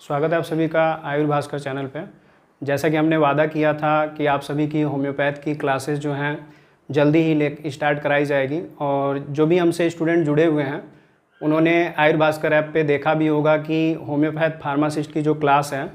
स्वागत है आप सभी का आयुर्भास्कर चैनल पे। जैसा कि हमने वादा किया था कि आप सभी की होम्योपैथ की क्लासेस जो हैं जल्दी ही स्टार्ट कराई जाएगी, और जो भी हमसे स्टूडेंट जुड़े हुए हैं उन्होंने आयुर्भास्कर ऐप पे देखा भी होगा कि होम्योपैथ फार्मासिस्ट की जो क्लास है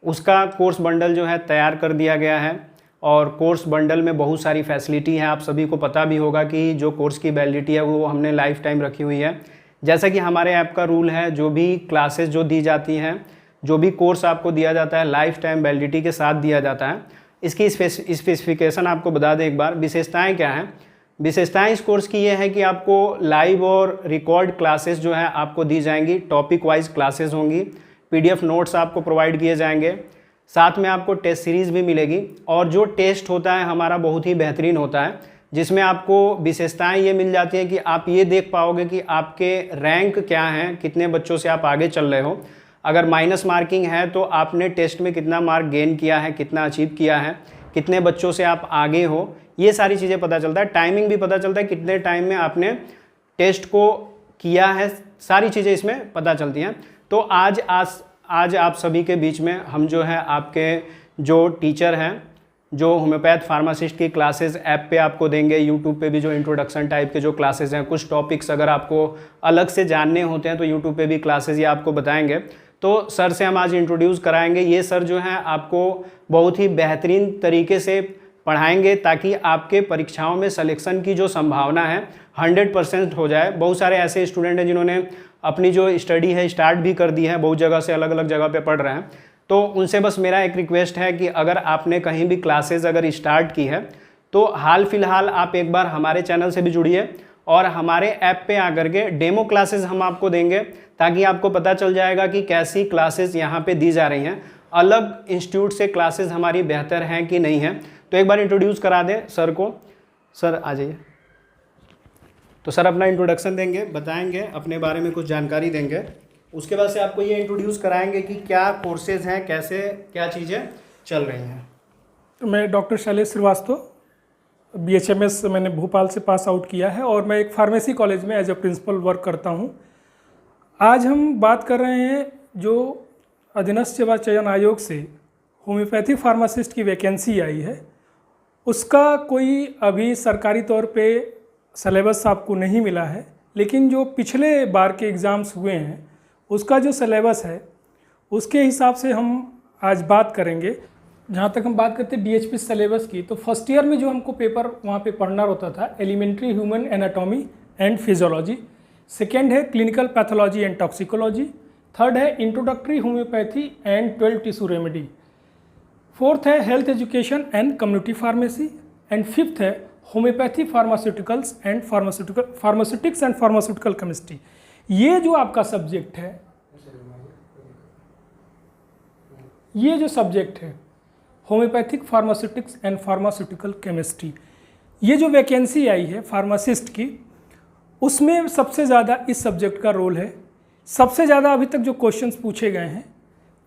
उसका कोर्स बंडल जो है तैयार कर दिया गया है। और कोर्स बंडल में बहुत सारी फैसिलिटी है। आप सभी को पता भी होगा कि जो कोर्स की वैलिडिटी है वो हमने लाइफ टाइम रखी हुई है। जैसा कि हमारे ऐप का रूल है, जो भी क्लासेस जो दी जाती हैं, जो भी कोर्स आपको दिया जाता है लाइफ टाइम वैलिडिटी के साथ दिया जाता है। इसकी स्पेसिफिकेशन आपको बता दें एक बार, विशेषताएं क्या हैं। विशेषताएं इस कोर्स की ये है कि आपको लाइव और रिकॉर्ड क्लासेस जो है आपको दी जाएंगी, टॉपिक वाइज क्लासेस होंगी, पीडीएफ नोट्स आपको प्रोवाइड किए जाएंगे, साथ में आपको टेस्ट सीरीज़ भी मिलेगी। और जो टेस्ट होता है हमारा बहुत ही बेहतरीन होता है, जिसमें आपको विशेषताएं ये मिल जाती है कि आप ये देख पाओगे कि आपके रैंक क्या हैं, कितने बच्चों से आप आगे चल रहे हो। अगर माइनस मार्किंग है तो आपने टेस्ट में कितना मार्क गेन किया है, कितना अचीव किया है, कितने बच्चों से आप आगे हो, ये सारी चीज़ें पता चलता है। टाइमिंग भी पता चलता है, कितने टाइम में आपने टेस्ट को किया है, सारी चीज़ें इसमें पता चलती हैं। तो आज आप सभी के बीच में हम जो है आपके जो टीचर हैं, जो होम्योपैथ फार्मासिस्ट की क्लासेस ऐप पे आपको देंगे, यूट्यूब पे भी जो इंट्रोडक्शन टाइप के जो क्लासेस हैं, कुछ टॉपिक्स अगर आपको अलग से जानने होते हैं तो यूट्यूब पे भी क्लासेस ये आपको बताएंगे। तो सर से हम आज इंट्रोड्यूस कराएंगे। ये सर जो हैं आपको बहुत ही बेहतरीन तरीके से पढ़ाएंगे ताकि आपके परीक्षाओं में सिलेक्शन की जो संभावना है 100% हो जाए। बहुत सारे ऐसे स्टूडेंट हैं जिन्होंने अपनी जो स्टडी है स्टार्ट भी कर दी है, बहुत जगह से अलग अलग जगह पे पढ़ रहे हैं। तो उनसे बस मेरा एक रिक्वेस्ट है कि अगर आपने कहीं भी क्लासेस अगर स्टार्ट की है तो हाल फिलहाल आप एक बार हमारे चैनल से भी जुड़िए और हमारे ऐप पे आकर के डेमो क्लासेस हम आपको देंगे, ताकि आपको पता चल जाएगा कि कैसी क्लासेस यहाँ पे दी जा रही हैं, अलग इंस्टीट्यूट से क्लासेस हमारी बेहतर हैं कि नहीं हैं। तो एक बार इंट्रोड्यूस करा दें सर को। सर आ जाइए। तो सर अपना इंट्रोडक्शन देंगे, बताएंगे अपने बारे में, कुछ जानकारी देंगे। उसके बाद से आपको ये इंट्रोड्यूस कराएंगे कि क्या कोर्सेज हैं, कैसे क्या चीज़ें चल रही हैं। तो मैं डॉक्टर शैलेश श्रीवास्तव, BHMS मैंने भोपाल से पास आउट किया है और मैं एक फार्मेसी कॉलेज में एज ए प्रिंसिपल वर्क करता हूं। आज हम बात कर रहे हैं जो अधीनस्थ सेवा चयन आयोग से होम्योपैथी फार्मासिस्ट की वैकेंसी आई है, उसका कोई अभी सरकारी तौर पे सिलेबस आपको नहीं मिला है, लेकिन जो पिछले बार के एग्ज़ाम्स हुए हैं उसका जो सिलेबस है उसके हिसाब से हम आज बात करेंगे। जहाँ तक हम बात करते हैं DHP सिलेबस की, तो फर्स्ट ईयर में जो हमको पेपर वहाँ पे पढ़ना होता था, elementary human anatomy and physiology. Second है clinical pathology and toxicology. Third है introductory homoeopathy and 12 tissue remedy. Fourth है health education and community pharmacy. And fifth है homoeopathy pharmaceuticals and pharmaceutics and pharmaceutical chemistry. ये जो आपका subject है, ये जो सब्जेक्ट है homoeopathic pharmaceutics and pharmaceutical chemistry, ये जो वैकेंसी आई है फार्मासिस्ट की, उसमें सबसे ज़्यादा इस सब्जेक्ट का रोल है। सबसे ज़्यादा अभी तक जो क्वेश्चंस पूछे गए हैं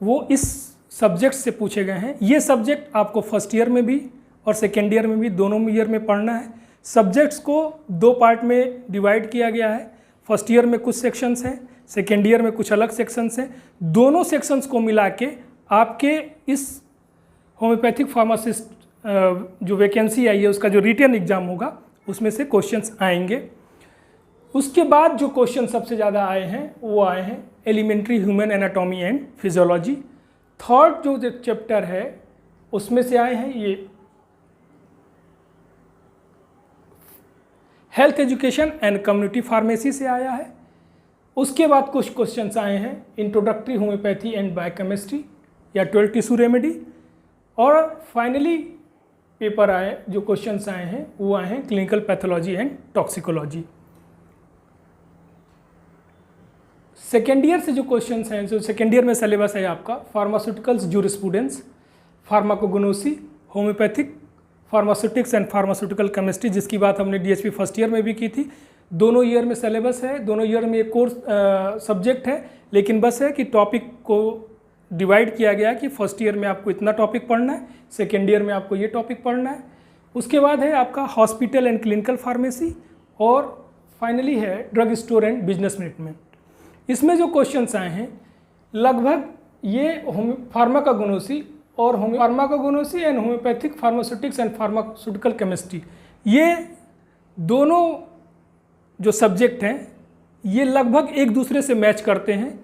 वो इस सब्जेक्ट से पूछे गए हैं। ये सब्जेक्ट आपको फर्स्ट ईयर में भी और सेकेंड ईयर में भी, दोनों ईयर में पढ़ना है। सब्जेक्ट्स को दो पार्ट में डिवाइड किया गया है। फर्स्ट ईयर में कुछ सेक्शंस हैं, सेकेंड ईयर में कुछ अलग सेक्शंस हैं। दोनों सेक्शंस को मिला के आपके इस होम्योपैथिक फार्मासिस्ट जो वैकेंसी आई है उसका जो रिटन एग्ज़ाम होगा उसमें से क्वेश्चंस आएंगे। उसके बाद जो क्वेश्चन सबसे ज़्यादा आए हैं वो आए हैं elementary human anatomy and physiology. Third जो चैप्टर है उसमें से आए हैं ये health education and community pharmacy से आया है। उसके बाद कुछ क्वेश्चंस आए हैं इंट्रोडक्टरी होम्योपैथी एंड बायोकेमिस्ट्री या 12 टिश्यू रेमेडी। और फाइनली पेपर आए, जो क्वेश्चंस आए हैं वो आए हैं clinical pathology and toxicology. Second year से जो क्वेश्चंस हैं, जो सेकेंड ईयर में सिलेबस है आपका pharmaceuticals jurisprudence, फार्माकोगनोसी, homeopathic pharmaceutics and pharmaceutical chemistry, जिसकी बात हमने DHP फर्स्ट ईयर में भी की थी। दोनों ईयर में सिलेबस है, दोनों ईयर में एक कोर्स सब्जेक्ट है, लेकिन बस है कि टॉपिक को डिवाइड किया गया कि फर्स्ट ईयर में आपको इतना टॉपिक पढ़ना है, सेकेंड ईयर में आपको ये टॉपिक पढ़ना है। उसके बाद है आपका हॉस्पिटल एंड क्लिनिकल फार्मेसी और फाइनली है drug store and business management. इसमें जो क्वेश्चंस आए हैं लगभग ये फार्माकोगनोसी और फार्माकोगनोसी and homeopathic pharmaceutics and pharmaceutical chemistry, ये दोनों जो सब्जेक्ट हैं ये लगभग एक दूसरे से मैच करते हैं।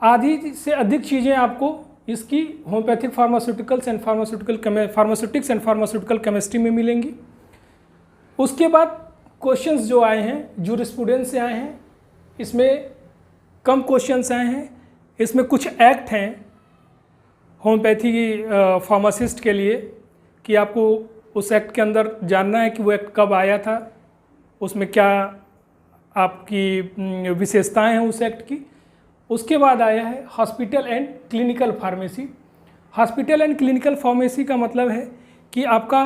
आधी से अधिक चीज़ें आपको इसकी homeopathic pharmaceuticals and pharmaceutics and pharmaceutical chemistry में मिलेंगी। उसके बाद क्वेश्चंस जो आए हैं जूरिस्प्रूडेंस से आए हैं, इसमें कम क्वेश्चंस आए हैं। इसमें कुछ एक्ट हैं होम्योपैथी फार्मासिस्ट के लिए कि आपको उस एक्ट के अंदर जानना है कि वो एक्ट कब आया था, उसमें क्या आपकी विशेषताएं हैं उस एक्ट की। उसके बाद आया है hospital and clinical pharmacy. Hospital and clinical pharmacy का मतलब है कि आपका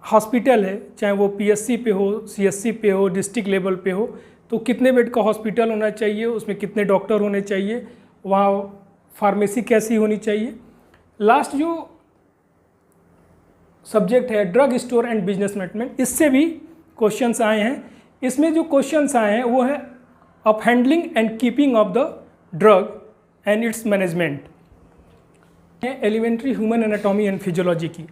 हॉस्पिटल है, चाहे वो पीएससी पे हो, सीएससी पे हो, डिस्ट्रिक्ट लेवल पे हो, तो कितने बेड का हॉस्पिटल होना चाहिए, उसमें कितने डॉक्टर होने चाहिए, वहाँ फार्मेसी कैसी होनी चाहिए। लास्ट जो सब्जेक्ट है drug store and business management, इससे भी क्वेश्चंस आए हैं। इसमें जो क्वेश्चंस आए हैं वो है of handling and keeping of the drug and its management, elementary human anatomy and physiology की।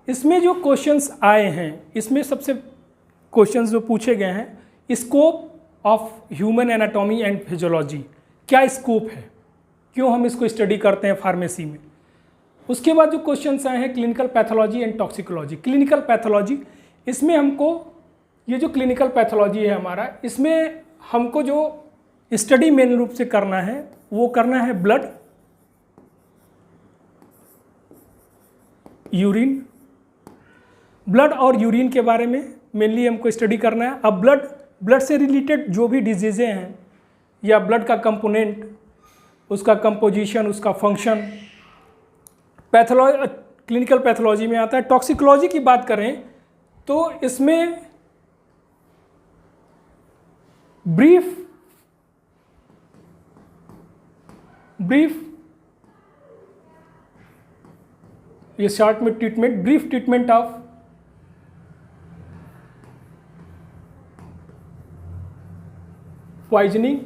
इसमें जो क्वेश्चंस आए हैं, इसमें सबसे क्वेश्चंस जो पूछे गए हैं, scope of human anatomy and physiology, क्या स्कोप है, क्यों हम इसको स्टडी करते हैं फार्मेसी में। उसके बाद जो क्वेश्चंस आए हैं clinical pathology and toxicology. Clinical pathology, इसमें हमको ये जो क्लिनिकल पैथोलॉजी है हमारा, इसमें हमको जो स्टडी मेन रूप से करना है वो करना है ब्लड, यूरिन, ब्लड और यूरिन के बारे में मेनली हमको स्टडी करना है। अब ब्लड से रिलेटेड जो भी डिजीज़ें हैं या ब्लड का कंपोनेंट, उसका कंपोजिशन, उसका फंक्शन, क्लिनिकल पैथोलॉजी में आता है। टॉक्सिकोलॉजी की बात करें तो इसमें ब्रीफ ये शॉर्ट में treatment, brief treatment of poisoning,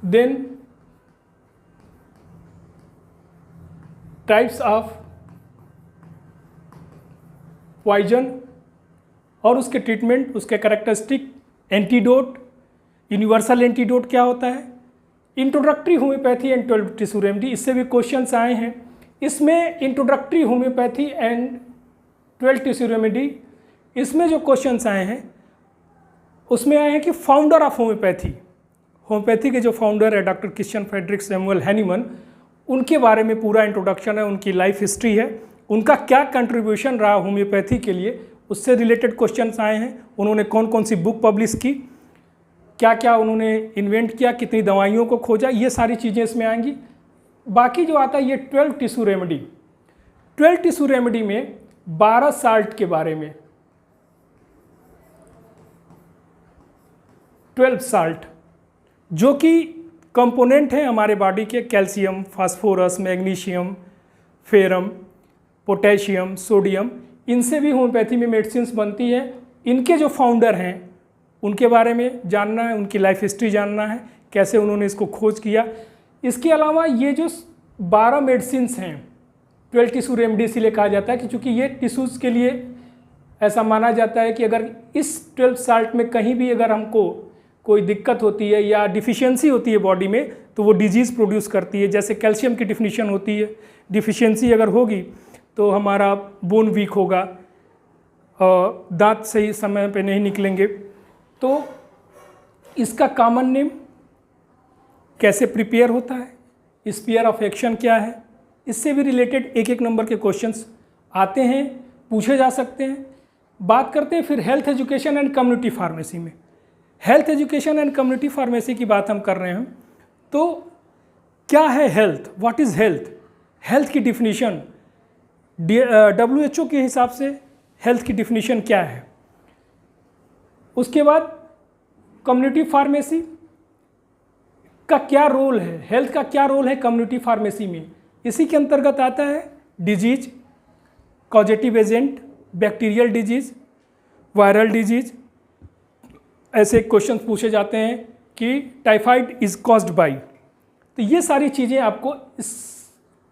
then types of poison और उसके ट्रीटमेंट, उसके कैरेक्टरिस्टिक, एंटीडोट, यूनिवर्सल एंटीडोट क्या होता है, introductory homoeopathy and 12 tissue remedy, इससे भी क्वेश्चंस आए हैं। इसमें introductory homoeopathy and 12 tissue remedy, इसमें जो क्वेश्चंस आए हैं उसमें आए हैं कि फाउंडर ऑफ होम्योपैथी के जो फाउंडर है doctor Christian Friedrich Samuel Hahnemann, उनके बारे में पूरा इंट्रोडक्शन है, उनकी लाइफ हिस्ट्री है, उनका क्या कंट्रीब्यूशन रहा होम्योपैथी के लिए, उससे रिलेटेड क्वेश्चंस आए हैं। उन्होंने कौन कौन सी बुक पब्लिश की, क्या क्या उन्होंने इन्वेंट किया, कितनी दवाइयों को खोजा, ये सारी चीज़ें इसमें आएंगी। बाकी जो आता है ये 12 टिश्यू रेमेडी। 12 टिश्यू रेमेडी में 12 साल्ट के बारे में, 12 साल्ट जो कि कंपोनेंट हैं हमारे बॉडी के, calcium, phosphorus, magnesium, ferrum, potassium, sodium, इनसे भी होम्योपैथी में मेडिसिन्स बनती है। इनके जो फाउंडर हैं उनके बारे में जानना है, उनकी लाइफ हिस्ट्री जानना है, कैसे उन्होंने इसको खोज किया। इसके अलावा ये जो 12 मेडिसिन्स हैं, 12 टिश्यू रेमेडी इसीलिए कहा जाता है कि चूँकि ये टिश्यूज़ के लिए ऐसा माना जाता है कि अगर इस 12 साल्ट में कहीं भी अगर हमको कोई दिक्कत होती है या डिफिशियंसी होती है बॉडी में, तो वो डिजीज़ प्रोड्यूस करती है। जैसे कैल्शियम की डिफिनिशन होती है, डिफिशियंसी अगर होगी तो हमारा बोन वीक होगा, दांत सही समय पे नहीं निकलेंगे। तो इसका कॉमन नेम कैसे प्रिपेयर होता है, स्फीयर ऑफ एक्शन क्या है, इससे भी रिलेटेड एक एक नंबर के क्वेश्चंस आते हैं, पूछे जा सकते हैं। बात करते हैं फिर health education and community pharmacy में। Health education and community pharmacy की बात हम कर रहे हैं, तो क्या है health, what is health. Health की डिफिनीशन WHO के हिसाब से हेल्थ की डिफिनीशन क्या है। उसके बाद कम्युनिटी फार्मेसी का क्या रोल है, हेल्थ का क्या रोल है कम्युनिटी फार्मेसी में। इसी के अंतर्गत आता है disease, causative agent, bacterial disease, viral disease. ऐसे क्वेश्चन पूछे जाते हैं कि टाइफाइड इज कॉज्ड बाय, तो ये सारी चीज़ें आपको इस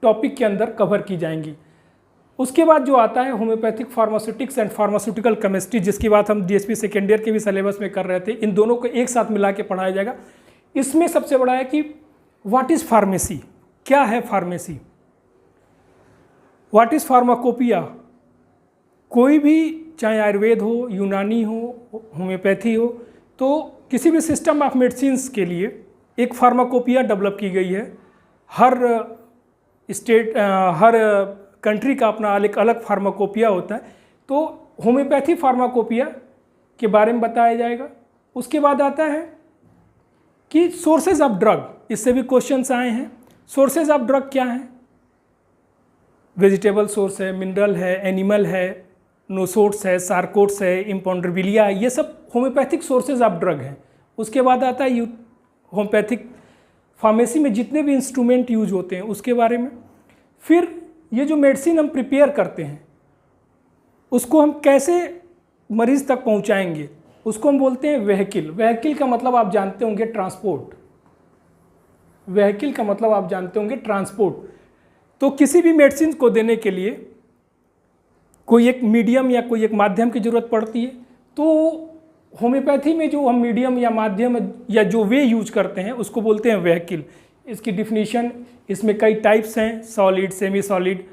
टॉपिक के अंदर कवर की जाएंगी। उसके बाद जो आता है homoeopathic pharmaceutics and pharmaceutical chemistry, जिसकी बात हम डीएसपी सेकेंड ईयर के भी सिलेबस में कर रहे थे, इन दोनों को एक साथ मिला के पढ़ाया जाएगा। इसमें सबसे बड़ा है कि व्हाट इज़ फार्मेसी, क्या है फार्मेसी, व्हाट इज़ फार्माकोपिया। कोई भी चाहे आयुर्वेद हो, यूनानी हो, होम्योपैथी हो, तो किसी भी सिस्टम ऑफ मेडिसिन्स के लिए एक फार्माकोपिया डेवलप की गई है। हर स्टेट हर कंट्री का अपना एक अलग फार्माकोपिया होता है। तो होम्योपैथी फार्माकोपिया के बारे में बताया जाएगा। उसके बाद आता है कि सोर्सेज ऑफ ड्रग, इससे भी क्वेश्चंस आए हैं। सोर्सेज ऑफ ड्रग क्या हैं? वेजिटेबल सोर्स है, मिनरल है, एनिमल है, नोसोट्स है, सार्कोट्स है, इम्पॉन्ड्रबिलिया है, ये सब होम्योपैथिक सोर्सेज ऑफ ड्रग हैं। उसके बाद आता है होम्योपैथिक फार्मेसी में जितने भी इंस्ट्रूमेंट यूज होते हैं उसके बारे में। फिर ये जो मेडिसिन हम प्रिपेयर करते हैं उसको हम कैसे मरीज तक पहुंचाएंगे, उसको हम बोलते हैं व्हीकल। व्हीकल का मतलब आप जानते होंगे ट्रांसपोर्ट। व्हीकल का मतलब आप जानते होंगे ट्रांसपोर्ट। तो किसी भी मेडिसिन को देने के लिए कोई एक मीडियम या कोई एक माध्यम की ज़रूरत पड़ती है। तो होम्योपैथी में जो हम मीडियम या माध्यम या जो वे यूज करते हैं उसको बोलते हैं व्हीकल। इसकी डिफिनीशन, इसमें कई टाइप्स हैं, सॉलिड, सेमी सॉलिड।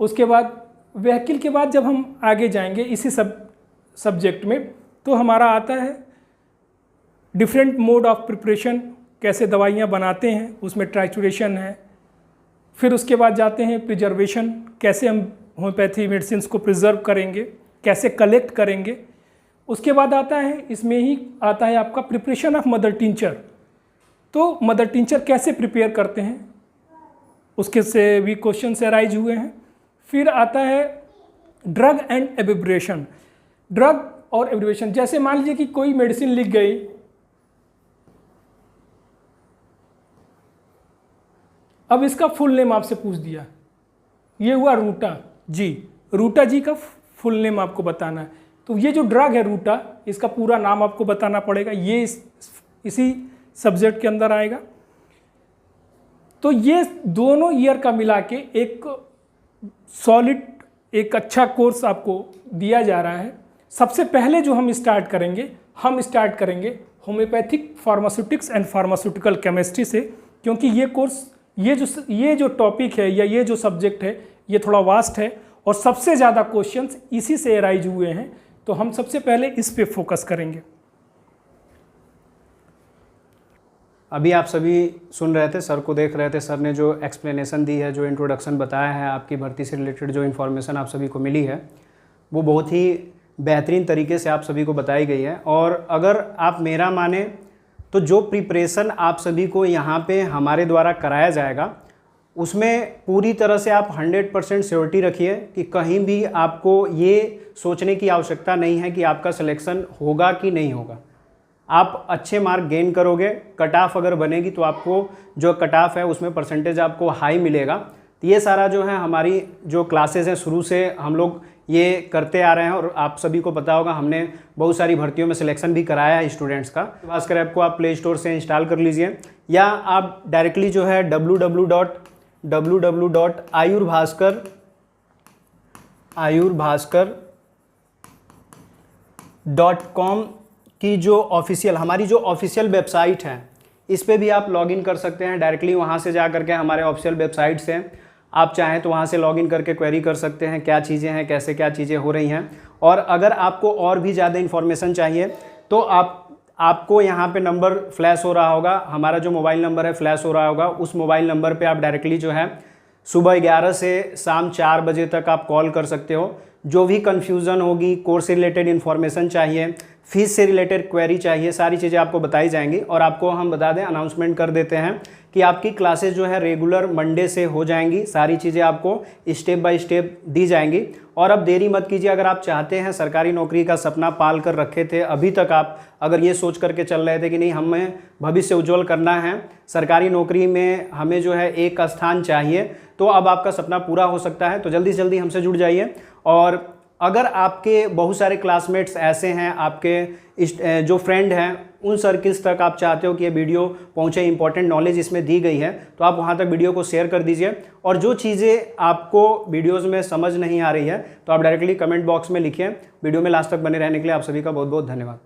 उसके बाद व्हीकल के बाद जब हम आगे जाएंगे इसी सब्जेक्ट में, तो हमारा आता है डिफरेंट मोड ऑफ प्रिपरेशन, कैसे दवाइयाँ बनाते हैं, उसमें ट्राइचुरेशन है। फिर उसके बाद जाते हैं प्रिजर्वेशन, कैसे हम होम्योपैथी मेडिसिन को प्रिजर्व करेंगे, कैसे कलेक्ट करेंगे। उसके बाद आता है, इसमें ही आता है आपका प्रिपरेशन ऑफ मदर टिंचर। तो मदर टिंचर कैसे प्रिपेयर करते हैं, उसके से भी क्वेश्चन से अराइज हुए हैं। फिर आता है ड्रग एंड एब्रेविएशन। ड्रग और एब्रेविएशन, जैसे मान लीजिए कि कोई मेडिसिन लिख गई, अब इसका फुल नेम आपसे पूछ दिया, ये हुआ रूटा जी, रूटा जी का फुल नेम आपको बताना है। तो ये जो ड्रग है रूटा, इसका पूरा नाम आपको बताना पड़ेगा, ये इसी सब्जेक्ट के अंदर आएगा। तो ये दोनों ईयर का मिला के एक सॉलिड, एक अच्छा कोर्स आपको दिया जा रहा है। सबसे पहले जो हम स्टार्ट करेंगे homeopathic pharmaceutics and pharmaceutical chemistry से, क्योंकि ये कोर्स, ये जो टॉपिक है या ये जो सब्जेक्ट है ये थोड़ा वास्ट है और सबसे ज़्यादा क्वेश्चंस इसी से अराइज हुए हैं। तो हम सबसे पहले इस पे फोकस करेंगे। अभी आप सभी सुन रहे थे, सर को देख रहे थे, सर ने जो एक्सप्लेनेशन दी है, जो इंट्रोडक्शन बताया है, आपकी भर्ती से रिलेटेड जो इन्फॉर्मेशन आप सभी को मिली है वो बहुत ही बेहतरीन तरीके से आप सभी को बताई गई है। और अगर आप मेरा माने तो जो प्रिपरेशन आप सभी को यहाँ पे हमारे द्वारा कराया जाएगा उसमें पूरी तरह से आप 100% श्योरिटी रखिए कि कहीं भी आपको ये सोचने की आवश्यकता नहीं है कि आपका सिलेक्शन होगा कि नहीं होगा। आप अच्छे मार्क गेन करोगे, कट ऑफ अगर बनेगी तो आपको जो कट ऑफ है उसमें परसेंटेज आपको हाई मिलेगा। तो ये सारा जो है हमारी जो क्लासेस हैं शुरू से हम लोग ये करते आ रहे हैं और आप सभी को पता होगा हमने बहुत सारी भर्तियों में सिलेक्शन भी कराया है स्टूडेंट्स का। भास्कर ऐप को आप प्ले स्टोर से इंस्टॉल कर लीजिए या आप डायरेक्टली जो है www.ayurbhaskar.com की जो हमारी जो ऑफिशियल वेबसाइट है इस पे भी आप लॉगिन कर सकते हैं। डायरेक्टली वहाँ से जा करके हमारे ऑफिशियल वेबसाइट से आप चाहें तो वहाँ से लॉगिन करके क्वेरी कर सकते हैं क्या चीज़ें हैं, कैसे क्या चीज़ें हो रही हैं। और अगर आपको और भी ज़्यादा इन्फॉर्मेशन चाहिए तो आपको यहाँ पे नंबर फ्लैश हो रहा होगा, हमारा जो मोबाइल नंबर है फ्लैश हो रहा होगा, उस मोबाइल नंबर पे आप डायरेक्टली जो है सुबह 11 से शाम 4 बजे तक आप कॉल कर सकते हो। जो भी कन्फ्यूज़न होगी, कोर्स से रिलेटेड इन्फॉर्मेशन चाहिए, फीस से रिलेटेड क्वेरी चाहिए, सारी चीज़ें आपको बताई जाएंगी। और आपको हम बता दें, अनाउंसमेंट कर देते हैं कि आपकी क्लासेस जो है रेगुलर मंडे से हो जाएंगी। सारी चीज़ें आपको स्टेप बाय स्टेप दी जाएंगी। और अब देरी मत कीजिए, अगर आप चाहते हैं, सरकारी नौकरी का सपना पाल कर रखे थे, अभी तक आप अगर ये सोच करके चल रहे थे कि नहीं हमें भविष्य उज्ज्वल करना है, सरकारी नौकरी में हमें जो है एक स्थान चाहिए, तो अब आपका सपना पूरा हो सकता है। तो जल्दी से जल्दी हमसे जुड़ जाइए। और अगर आपके बहुत सारे क्लासमेट्स ऐसे हैं, आपके जो फ्रेंड हैं उन सर्किल्स तक आप चाहते हो कि ये वीडियो पहुंचे, इंपॉर्टेंट नॉलेज इसमें दी गई है, तो आप वहां तक वीडियो को शेयर कर दीजिए। और जो चीज़ें आपको वीडियोज़ में समझ नहीं आ रही है तो आप डायरेक्टली कमेंट बॉक्स में लिखिए। वीडियो में लास्ट तक बने रहने के लिए आप सभी का बहुत बहुत धन्यवाद।